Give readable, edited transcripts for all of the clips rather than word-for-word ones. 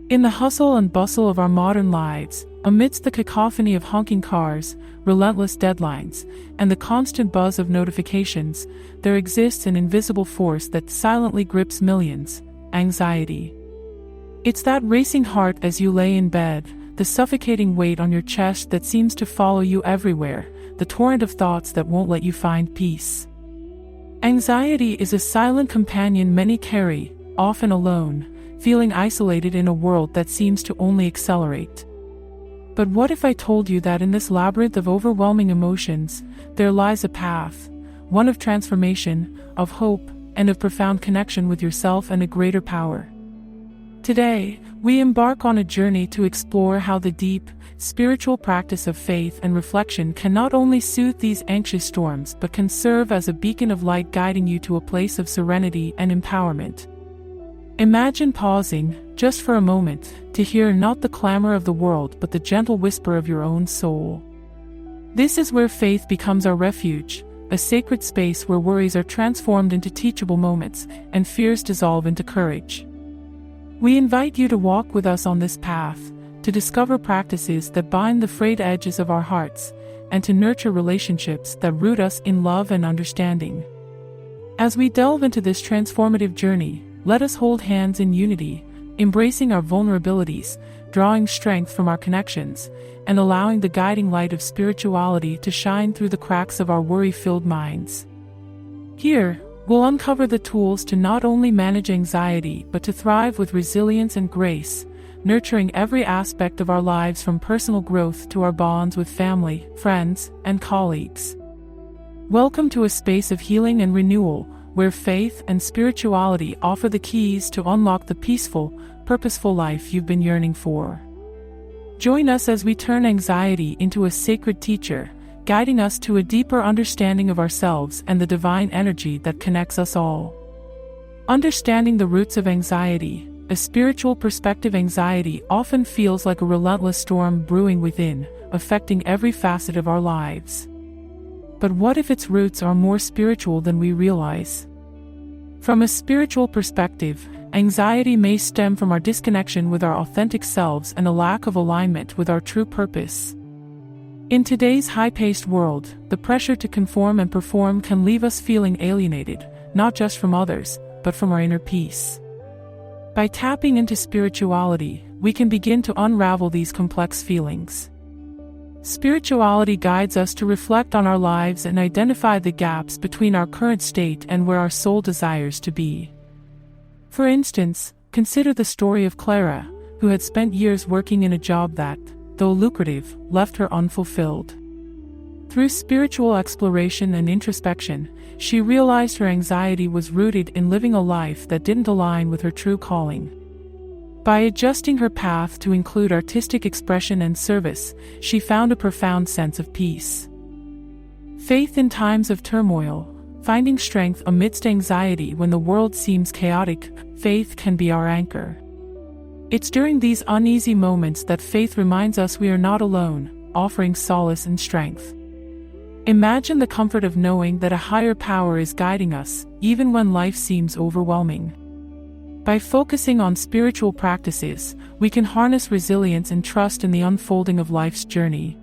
In the hustle and bustle of our modern lives, amidst the cacophony of honking cars, relentless deadlines, and the constant buzz of notifications, there exists an invisible force that silently grips millions: anxiety. It's that racing heart as you lay in bed, the suffocating weight on your chest that seems to follow you everywhere, the torrent of thoughts that won't let you find peace. Anxiety is a silent companion many carry, often alone, feeling isolated in a world that seems to only accelerate. But what if I told you that in this labyrinth of overwhelming emotions, there lies a path, one of transformation, of hope, and of profound connection with yourself and a greater power? Today, we embark on a journey to explore how the deep, spiritual practice of faith and reflection can not only soothe these anxious storms but can serve as a beacon of light guiding you to a place of serenity and empowerment. Imagine pausing, just for a moment, to hear not the clamor of the world but the gentle whisper of your own soul. This is where faith becomes our refuge, a sacred space where worries are transformed into teachable moments and fears dissolve into courage. We invite you to walk with us on this path, to discover practices that bind the frayed edges of our hearts, and to nurture relationships that root us in love and understanding. As we delve into this transformative journey, let us hold hands in unity, embracing our vulnerabilities, drawing strength from our connections, and allowing the guiding light of spirituality to shine through the cracks of our worry-filled minds. Here, we'll uncover the tools to not only manage anxiety but to thrive with resilience and grace, nurturing every aspect of our lives from personal growth to our bonds with family, friends, and colleagues. Welcome to a space of healing and renewal, where faith and spirituality offer the keys to unlock the peaceful, purposeful life you've been yearning for. Join us as we turn anxiety into a sacred teacher, guiding us to a deeper understanding of ourselves and the divine energy that connects us all. Understanding the roots of anxiety, a spiritual perspective. Anxiety often feels like a relentless storm brewing within, affecting every facet of our lives. But what if its roots are more spiritual than we realize? From a spiritual perspective, anxiety may stem from our disconnection with our authentic selves and a lack of alignment with our true purpose. In today's high-paced world, the pressure to conform and perform can leave us feeling alienated, not just from others, but from our inner peace. By tapping into spirituality, we can begin to unravel these complex feelings. Spirituality guides us to reflect on our lives and identify the gaps between our current state and where our soul desires to be. For instance, consider the story of Clara, who had spent years working in a job that, though lucrative, left her unfulfilled. Through spiritual exploration and introspection, she realized her anxiety was rooted in living a life that didn't align with her true calling. By adjusting her path to include artistic expression and service, she found a profound sense of peace. Faith in times of turmoil, finding strength amidst anxiety when the world seems chaotic, faith can be our anchor. It's during these uneasy moments that faith reminds us we are not alone, offering solace and strength. Imagine the comfort of knowing that a higher power is guiding us, even when life seems overwhelming. By focusing on spiritual practices, we can harness resilience and trust in the unfolding of life's journey.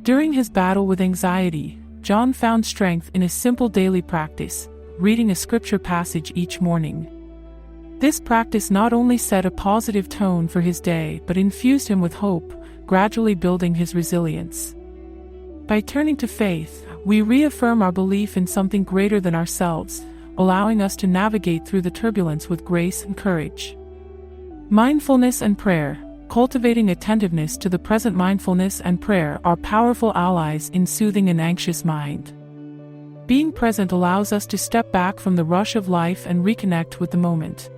During his battle with anxiety, John found strength in a simple daily practice, reading a scripture passage each morning. This practice not only set a positive tone for his day but infused him with hope, gradually building his resilience. By turning to faith, we reaffirm our belief in something greater than ourselves, allowing us to navigate through the turbulence with grace and courage. Mindfulness and prayer, cultivating attentiveness to the present. Mindfulness and prayer are powerful allies in soothing an anxious mind. Being present allows us to step back from the rush of life and reconnect with the moment.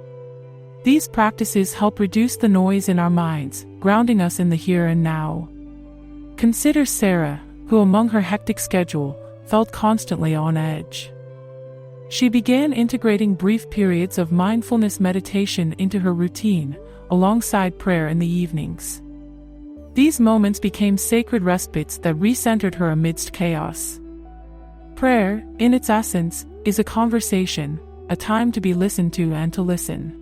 These practices help reduce the noise in our minds, grounding us in the here and now. Consider Sarah, who among her hectic schedule, felt constantly on edge. She began integrating brief periods of mindfulness meditation into her routine, alongside prayer in the evenings. These moments became sacred respites that recentered her amidst chaos. Prayer, in its essence, is a conversation, a time to be listened to and to listen.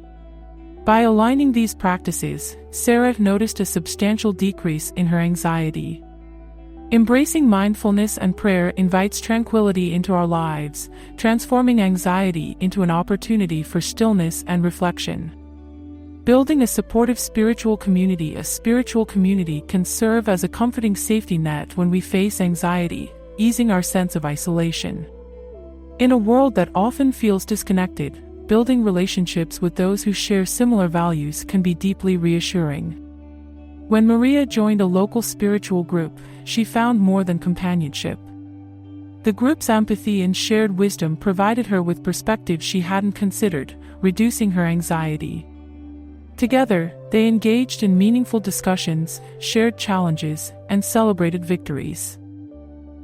By aligning these practices, Sarah noticed a substantial decrease in her anxiety. Embracing mindfulness and prayer invites tranquility into our lives, transforming anxiety into an opportunity for stillness and reflection. Building a supportive spiritual community. A spiritual community can serve as a comforting safety net when we face anxiety, easing our sense of isolation. In a world that often feels disconnected, building relationships with those who share similar values can be deeply reassuring. When Maria joined a local spiritual group, she found more than companionship. The group's empathy and shared wisdom provided her with perspectives she hadn't considered, reducing her anxiety. Together, they engaged in meaningful discussions, shared challenges, and celebrated victories.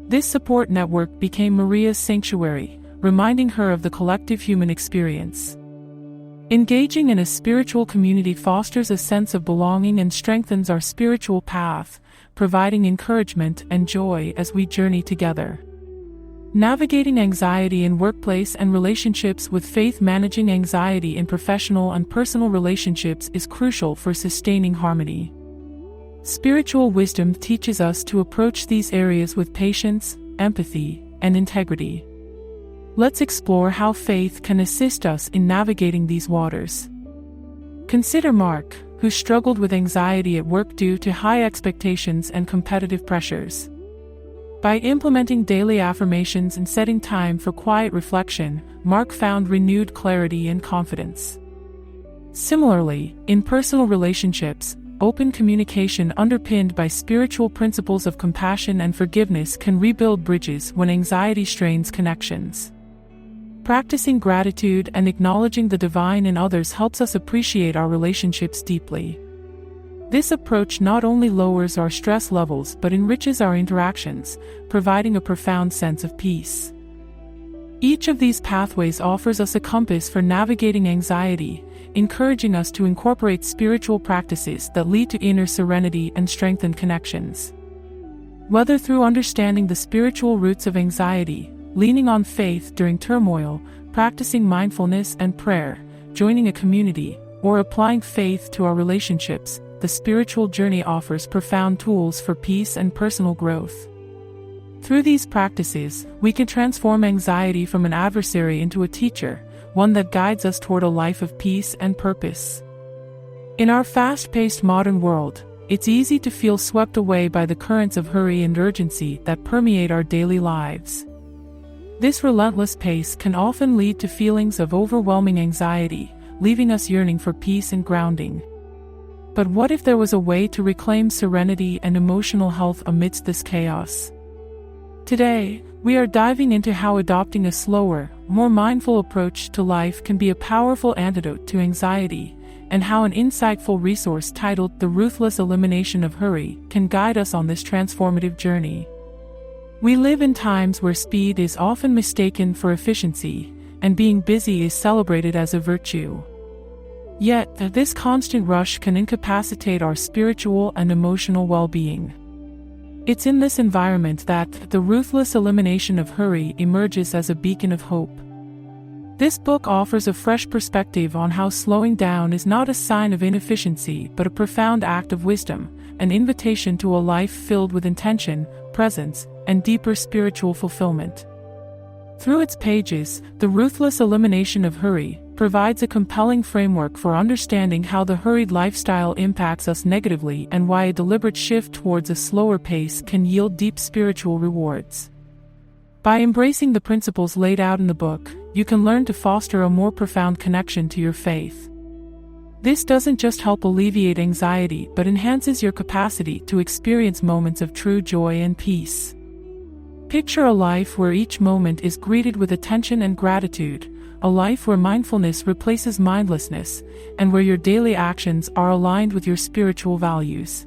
This support network became Maria's sanctuary, reminding her of the collective human experience. Engaging in a spiritual community fosters a sense of belonging and strengthens our spiritual path, providing encouragement and joy as we journey together. Navigating anxiety in workplace and relationships with faith. Managing anxiety in professional and personal relationships is crucial for sustaining harmony. Spiritual wisdom teaches us to approach these areas with patience, empathy, and integrity. Let's explore how faith can assist us in navigating these waters. Consider Mark, who struggled with anxiety at work due to high expectations and competitive pressures. By implementing daily affirmations and setting time for quiet reflection, Mark found renewed clarity and confidence. Similarly, in personal relationships, open communication underpinned by spiritual principles of compassion and forgiveness can rebuild bridges when anxiety strains connections. Practicing gratitude and acknowledging the divine in others helps us appreciate our relationships deeply. This approach not only lowers our stress levels but enriches our interactions, providing a profound sense of peace. Each of these pathways offers us a compass for navigating anxiety, encouraging us to incorporate spiritual practices that lead to inner serenity and strengthened connections. Whether through understanding the spiritual roots of anxiety, leaning on faith during turmoil, practicing mindfulness and prayer, joining a community, or applying faith to our relationships, the spiritual journey offers profound tools for peace and personal growth. Through these practices, we can transform anxiety from an adversary into a teacher, one that guides us toward a life of peace and purpose. In our fast-paced modern world, it's easy to feel swept away by the currents of hurry and urgency that permeate our daily lives. This relentless pace can often lead to feelings of overwhelming anxiety, leaving us yearning for peace and grounding. But what if there was a way to reclaim serenity and emotional health amidst this chaos? Today, we are diving into how adopting a slower, more mindful approach to life can be a powerful antidote to anxiety, and how an insightful resource titled The Ruthless Elimination of Hurry can guide us on this transformative journey. We live in times where speed is often mistaken for efficiency, and being busy is celebrated as a virtue. Yet, this constant rush can incapacitate our spiritual and emotional well-being. It's in this environment that The Ruthless Elimination of Hurry emerges as a beacon of hope. This book offers a fresh perspective on how slowing down is not a sign of inefficiency but a profound act of wisdom, an invitation to a life filled with intention, presence, and deeper spiritual fulfillment. Through its pages, The Ruthless Elimination of Hurry provides a compelling framework for understanding how the hurried lifestyle impacts us negatively and why a deliberate shift towards a slower pace can yield deep spiritual rewards. By embracing the principles laid out in the book, you can learn to foster a more profound connection to your faith. This doesn't just help alleviate anxiety but enhances your capacity to experience moments of true joy and peace. Picture a life where each moment is greeted with attention and gratitude, a life where mindfulness replaces mindlessness, and where your daily actions are aligned with your spiritual values.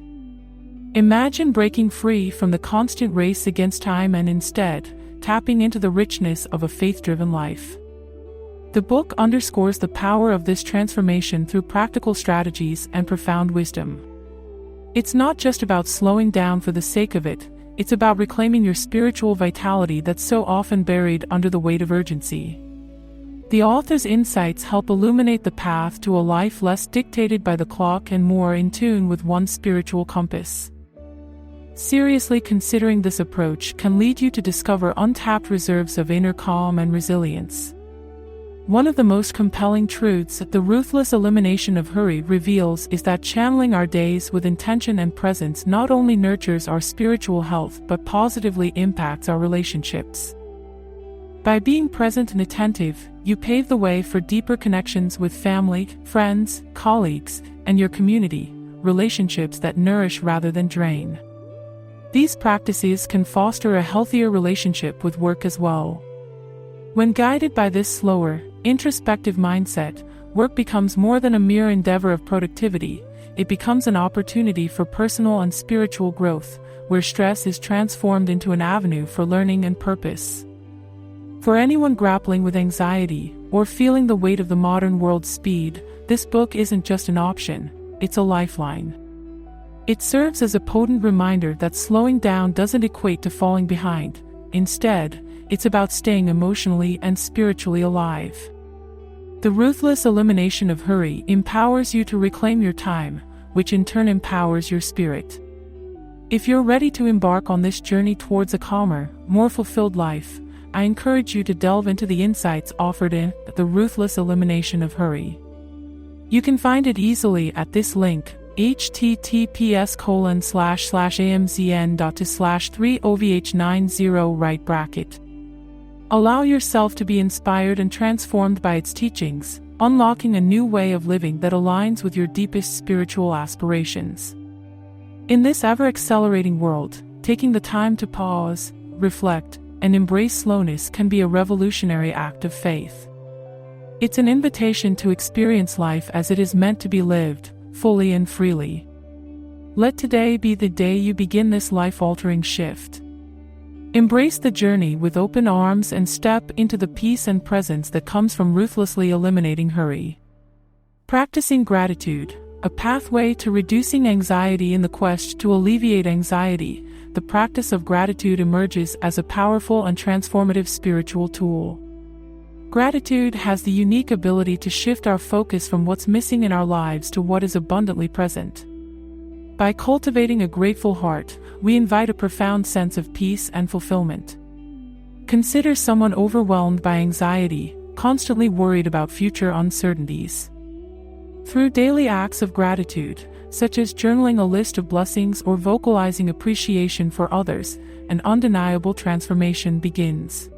Imagine breaking free from the constant race against time and instead, tapping into the richness of a faith-driven life. The book underscores the power of this transformation through practical strategies and profound wisdom. It's not just about slowing down for the sake of it, it's about reclaiming your spiritual vitality that's so often buried under the weight of urgency. The author's insights help illuminate the path to a life less dictated by the clock and more in tune with one's spiritual compass. Seriously considering this approach can lead you to discover untapped reserves of inner calm and resilience. One of the most compelling truths the ruthless elimination of hurry reveals is that channeling our days with intention and presence not only nurtures our spiritual health but positively impacts our relationships. By being present and attentive, you pave the way for deeper connections with family, friends, colleagues, and your community, relationships that nourish rather than drain. These practices can foster a healthier relationship with work as well. When guided by this slower, introspective mindset, work becomes more than a mere endeavor of productivity. It becomes an opportunity for personal and spiritual growth, where stress is transformed into an avenue for learning and purpose. For anyone grappling with anxiety or feeling the weight of the modern world's speed, this book isn't just an option, it's a lifeline. It serves as a potent reminder that slowing down doesn't equate to falling behind. Instead, it's about staying emotionally and spiritually alive. The ruthless elimination of hurry empowers you to reclaim your time, which in turn empowers your spirit. If you're ready to embark on this journey towards a calmer, more fulfilled life, I encourage you to delve into the insights offered in The Ruthless Elimination of Hurry. You can find it easily at this link, https://amzn.to/3ovh90 Allow yourself to be inspired and transformed by its teachings, unlocking a new way of living that aligns with your deepest spiritual aspirations. In this ever-accelerating world, taking the time to pause, reflect, and embrace slowness can be a revolutionary act of faith. It's an invitation to experience life as it is meant to be lived, fully and freely. Let today be the day you begin this life-altering shift. Embrace the journey with open arms and step into the peace and presence that comes from ruthlessly eliminating hurry. Practicing gratitude, a pathway to reducing anxiety. In the quest to alleviate anxiety, the practice of gratitude emerges as a powerful and transformative spiritual tool. Gratitude has the unique ability to shift our focus from what's missing in our lives to what is abundantly present. By cultivating a grateful heart, we invite a profound sense of peace and fulfillment. Consider someone overwhelmed by anxiety, constantly worried about future uncertainties. Through daily acts of gratitude, such as journaling a list of blessings or vocalizing appreciation for others, an undeniable transformation begins.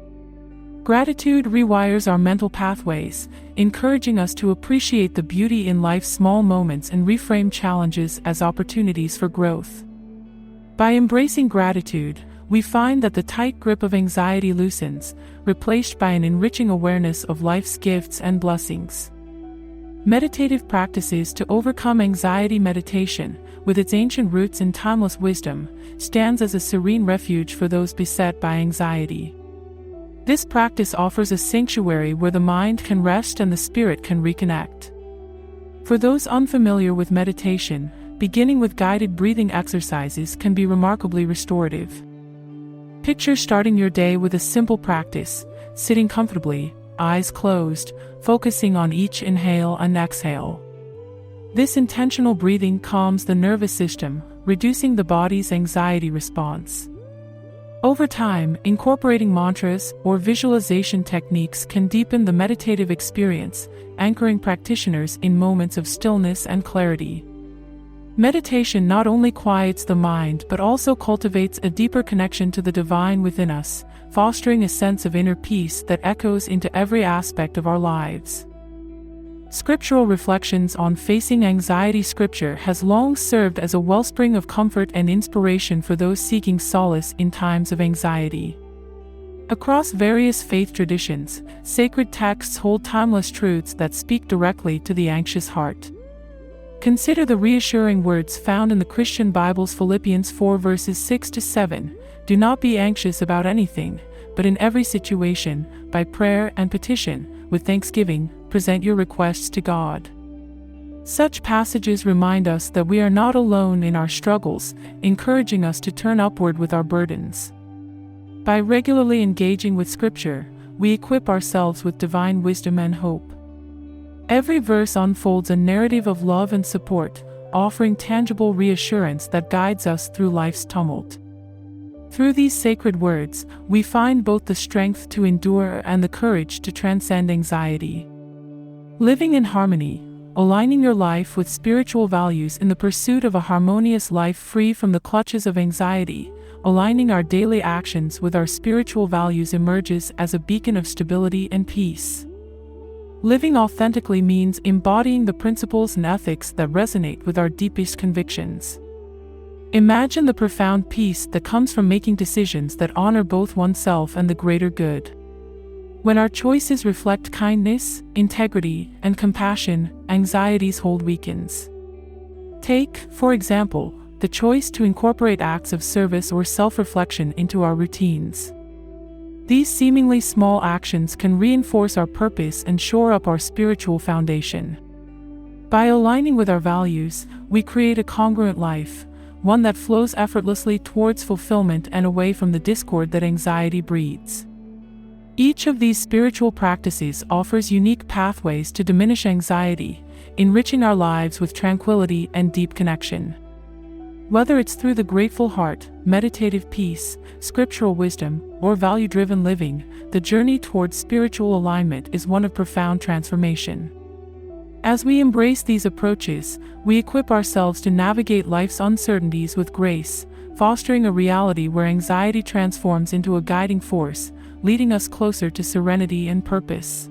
Gratitude rewires our mental pathways, encouraging us to appreciate the beauty in life's small moments and reframe challenges as opportunities for growth. By embracing gratitude, we find that the tight grip of anxiety loosens, replaced by an enriching awareness of life's gifts and blessings. Meditative practices to overcome anxiety. Meditation, with its ancient roots in timeless wisdom, stands as a serene refuge for those beset by anxiety. This practice offers a sanctuary where the mind can rest and the spirit can reconnect. For those unfamiliar with meditation, beginning with guided breathing exercises can be remarkably restorative. Picture starting your day with a simple practice, sitting comfortably, eyes closed, focusing on each inhale and exhale. This intentional breathing calms the nervous system, reducing the body's anxiety response. Over time, incorporating mantras or visualization techniques can deepen the meditative experience, anchoring practitioners in moments of stillness and clarity. Meditation not only quiets the mind but also cultivates a deeper connection to the divine within us, fostering a sense of inner peace that echoes into every aspect of our lives. Scriptural reflections on facing anxiety. Scripture has long served as a wellspring of comfort and inspiration for those seeking solace in times of anxiety. Across various faith traditions, sacred texts hold timeless truths that speak directly to the anxious heart. Consider the reassuring words found in the Christian Bible's Philippians 4 verses 6-7, "Do not be anxious about anything, but in every situation, by prayer and petition, with thanksgiving, present your requests to God." Such passages remind us that we are not alone in our struggles, encouraging us to turn upward with our burdens. By regularly engaging with Scripture, we equip ourselves with divine wisdom and hope. Every verse unfolds a narrative of love and support, offering tangible reassurance that guides us through life's tumult. Through these sacred words, we find both the strength to endure and the courage to transcend anxiety. Living in harmony, aligning your life with spiritual values in the pursuit of a harmonious life free from the clutches of anxiety. Aligning our daily actions with our spiritual values emerges as a beacon of stability and peace. Living authentically means embodying the principles and ethics that resonate with our deepest convictions. Imagine the profound peace that comes from making decisions that honor both oneself and the greater good. When our choices reflect kindness, integrity, and compassion, anxiety's hold weakens. Take, for example, the choice to incorporate acts of service or self-reflection into our routines. These seemingly small actions can reinforce our purpose and shore up our spiritual foundation. By aligning with our values, we create a congruent life, one that flows effortlessly towards fulfillment and away from the discord that anxiety breeds. Each of these spiritual practices offers unique pathways to diminish anxiety, enriching our lives with tranquility and deep connection. Whether it's through the grateful heart, meditative peace, scriptural wisdom, or value-driven living, the journey towards spiritual alignment is one of profound transformation. As we embrace these approaches, we equip ourselves to navigate life's uncertainties with grace, fostering a reality where anxiety transforms into a guiding force, leading us closer to serenity and purpose.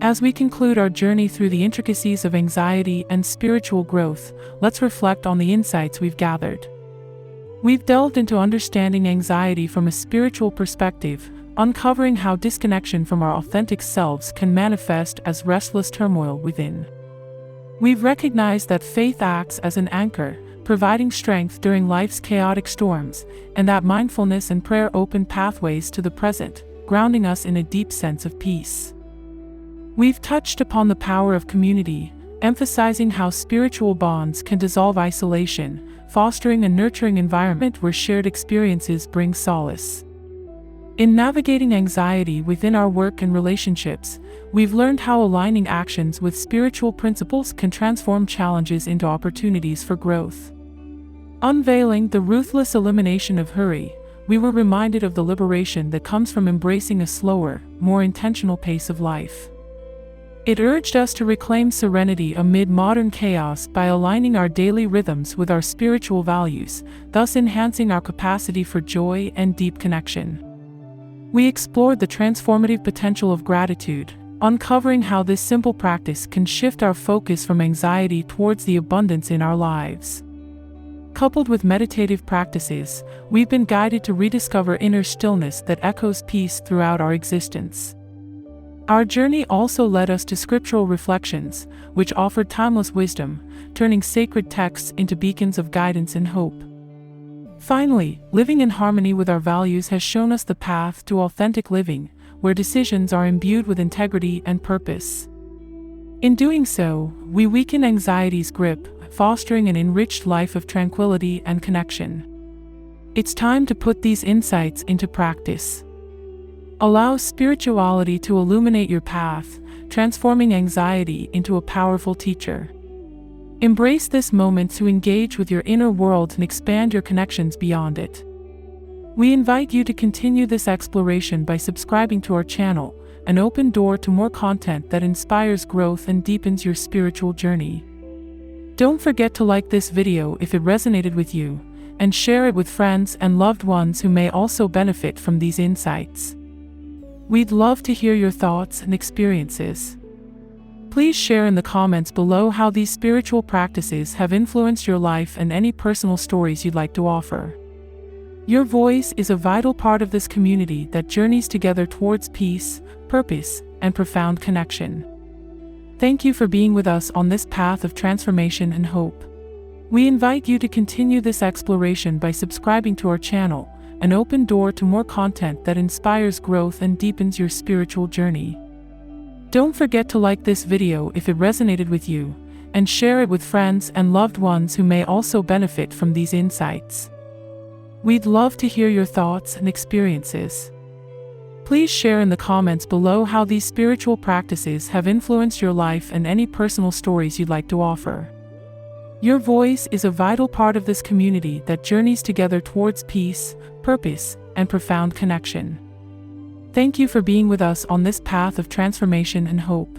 As we conclude our journey through the intricacies of anxiety and spiritual growth, let's reflect on the insights we've gathered. We've delved into understanding anxiety from a spiritual perspective, uncovering how disconnection from our authentic selves can manifest as restless turmoil within. We've recognized that faith acts as an anchor, providing strength during life's chaotic storms, and that mindfulness and prayer open pathways to the present, grounding us in a deep sense of peace. We've touched upon the power of community, emphasizing how spiritual bonds can dissolve isolation, fostering a nurturing environment where shared experiences bring solace. In navigating anxiety within our work and relationships, we've learned how aligning actions with spiritual principles can transform challenges into opportunities for growth. Unveiling the ruthless elimination of hurry, we were reminded of the liberation that comes from embracing a slower, more intentional pace of life. It urged us to reclaim serenity amid modern chaos by aligning our daily rhythms with our spiritual values, thus enhancing our capacity for joy and deep connection. We explored the transformative potential of gratitude, uncovering how this simple practice can shift our focus from anxiety towards the abundance in our lives. Coupled with meditative practices, we've been guided to rediscover inner stillness that echoes peace throughout our existence. Our journey also led us to scriptural reflections, which offered timeless wisdom, turning sacred texts into beacons of guidance and hope. Finally, living in harmony with our values has shown us the path to authentic living, where decisions are imbued with integrity and purpose. In doing so, we weaken anxiety's grip, fostering an enriched life of tranquility and connection. It's time to put these insights into practice. Allow spirituality to illuminate your path, transforming anxiety into a powerful teacher. Embrace this moment to engage with your inner world and expand your connections beyond it. We invite you to continue this exploration by subscribing to our channel, an open door to more content that inspires growth and deepens your spiritual journey. Don't forget to like this video if it resonated with you, and share it with friends and loved ones who may also benefit from these insights. We'd love to hear your thoughts and experiences. Please share in the comments below how these spiritual practices have influenced your life and any personal stories you'd like to offer. Your voice is a vital part of this community that journeys together towards peace, purpose, and profound connection. Thank you for being with us on this path of transformation and hope. We invite you to continue this exploration by subscribing to our channel, an open door to more content that inspires growth and deepens your spiritual journey. Don't forget to like this video if it resonated with you, and share it with friends and loved ones who may also benefit from these insights. We'd love to hear your thoughts and experiences. Please share in the comments below how these spiritual practices have influenced your life and any personal stories you'd like to offer. Your voice is a vital part of this community that journeys together towards peace, purpose, and profound connection. Thank you for being with us on this path of transformation and hope.